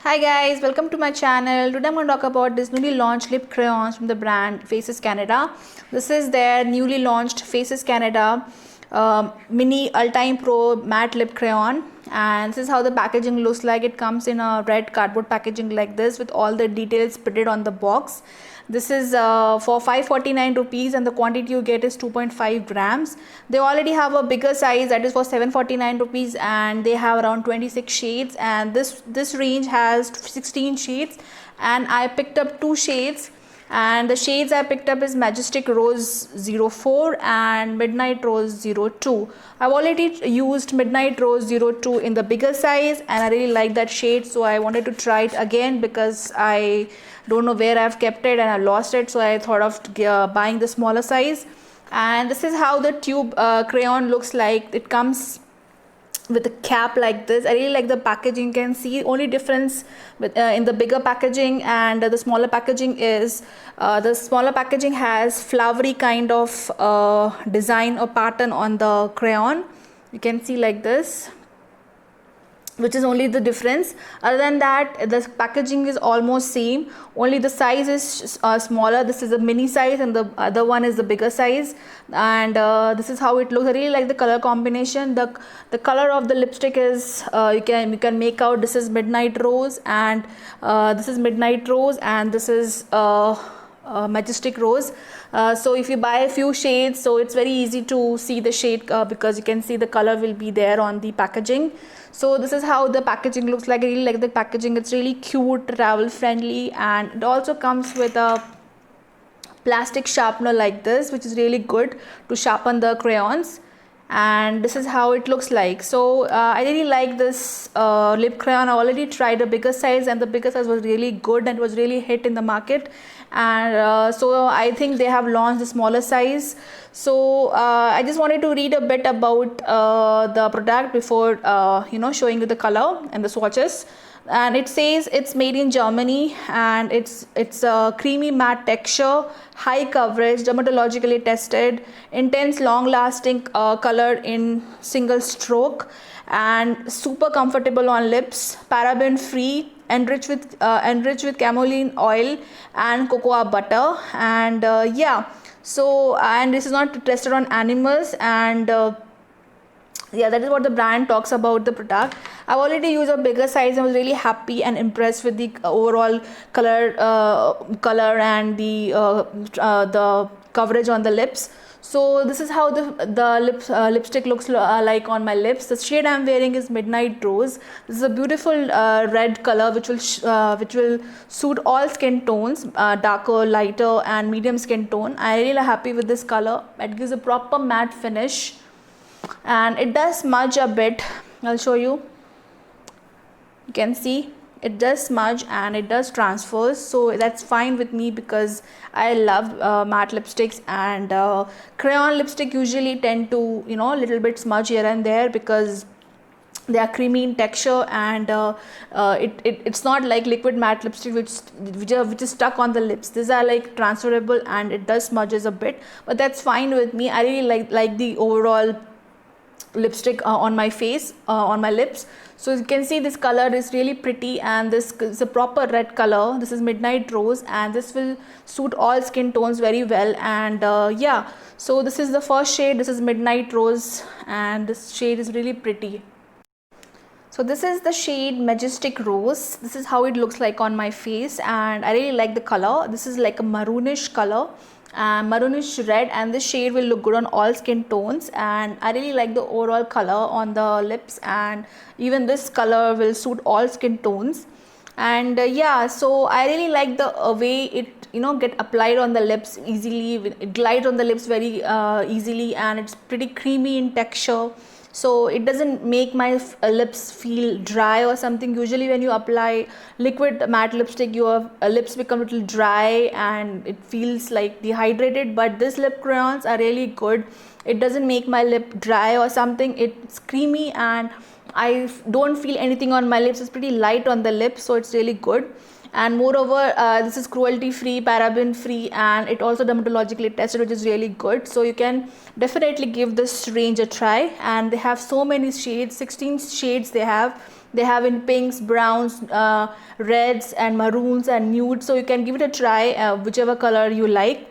Hi guys, welcome to my channel. Today I'm going to talk about this newly launched lip crayons from the brand Faces Canada. This is their newly launched Faces Canada Mini Ultime Pro Matte Lip Crayon, and this is how the packaging looks like. It comes in a red cardboard packaging like this with all the details printed on the box. This is for 549 rupees and the quantity you get is 2.5 grams. They already have a bigger size that is for 749 rupees and they have around 26 shades, and this range has 16 shades, and I picked up two shades, and the shades I picked up is Majestic Rose 04 and Midnight Rose 02. I've already used Midnight Rose 02 in the bigger size and I really like that shade, so I wanted to try it again because I don't know where I've kept it and I lost it, so I thought of buying the smaller size. And this is how the tube crayon looks like. It comes with a cap like this. I really like the packaging. You can see only difference with in the bigger packaging and the smaller packaging is the smaller packaging has flowery kind of design or pattern on the crayon. You can see like this, which is only the difference. Other than that, the packaging is almost same, only the size is smaller. This is a mini size and the other one is the bigger size, and this is how it looks. I really like the color combination. The color of the lipstick is you can make out this is Midnight Rose and this is Midnight Rose and this is Majestic Rose. So if you buy a few shades, so it's very easy to see the shade because you can see the color will be there on the packaging. So this is how the packaging looks like. I really like the packaging. It's really cute, travel friendly, and it also comes with a plastic sharpener like this, which is really good to sharpen the crayons. And this is how it looks like. So I really like this lip crayon. I already tried a bigger size and the bigger size was really good and was really hit in the market, and so I think they have launched the smaller size. So I just wanted to read a bit about the product before showing you the color and the swatches. And it says it's made in Germany and it's a creamy matte texture, high coverage, dermatologically tested, intense long lasting color in single stroke, and super comfortable on lips, paraben free, enriched with camelin oil and cocoa butter, and yeah. So, and this is not tested on animals, and yeah, that is what the brand talks about the product. I've already used a bigger size and was really happy and impressed with the overall color and the coverage on the lips. So this is how the lipstick looks like on my lips. The shade I'm wearing is Midnight Rose. This is a beautiful red color which will suit all skin tones, darker, lighter and medium skin tone. I'm really happy with this color. It gives a proper matte finish and it does smudge a bit. I'll show you. You can see it does smudge and it does transfers, so that's fine with me because I love matte lipsticks, and crayon lipstick usually tend to little bit smudge here and there because they are creamy in texture, and it's not like liquid matte lipstick which is stuck on the lips. These are like transferable and it does smudges a bit, but that's fine with me. I really like the overall lipstick on my face, on my lips. So you can see this color is really pretty, and this is a proper red color. This is Midnight Rose and this will suit all skin tones very well, and yeah. So this is the first shade. This is Midnight Rose and this shade is really pretty. So this is the shade Majestic Rose. This is how it looks like on my face, and I really like the color. This is like a maroonish color, maroonish red, and this shade will look good on all skin tones, and I really like the overall color on the lips, and even this color will suit all skin tones. And yeah, so I really like the way it get applied on the lips easily. It glides on the lips very easily, and it's pretty creamy in texture, so it doesn't make my lips feel dry or something. Usually when you apply liquid matte lipstick, your lips become a little dry and it feels like dehydrated, but this lip crayons are really good. It doesn't make my lip dry or something. It's creamy and I don't feel anything on my lips. It's pretty light on the lips, so it's really good. and moreover this is cruelty free, paraben free, and it also dermatologically tested, which is really good. So you can definitely give this range a try. And they have so many shades, 16 shades they have in pinks, browns, reds and maroons and nude. So you can give it a try, whichever color you like.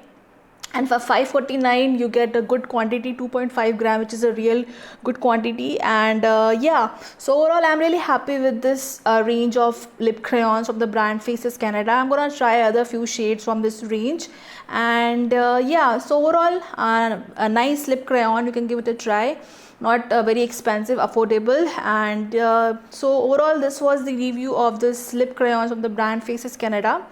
And for 549 you get a good quantity, 2.5 gram, which is a real good quantity. And yeah, so overall I'm really happy with this range of lip crayons from the brand Faces Canada. I'm gonna try other few shades from this range. And yeah, so overall a nice lip crayon, you can give it a try, not very expensive, affordable. And so overall this was the review of this lip crayons from the brand Faces Canada.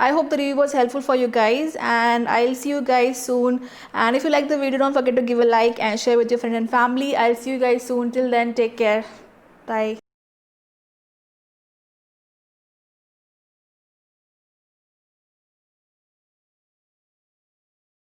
I hope the review was helpful for you guys, and I'll see you guys soon. And if you like the video, don't forget to give a like and share with your friends and family. I'll see you guys soon. Till then, take care. Bye.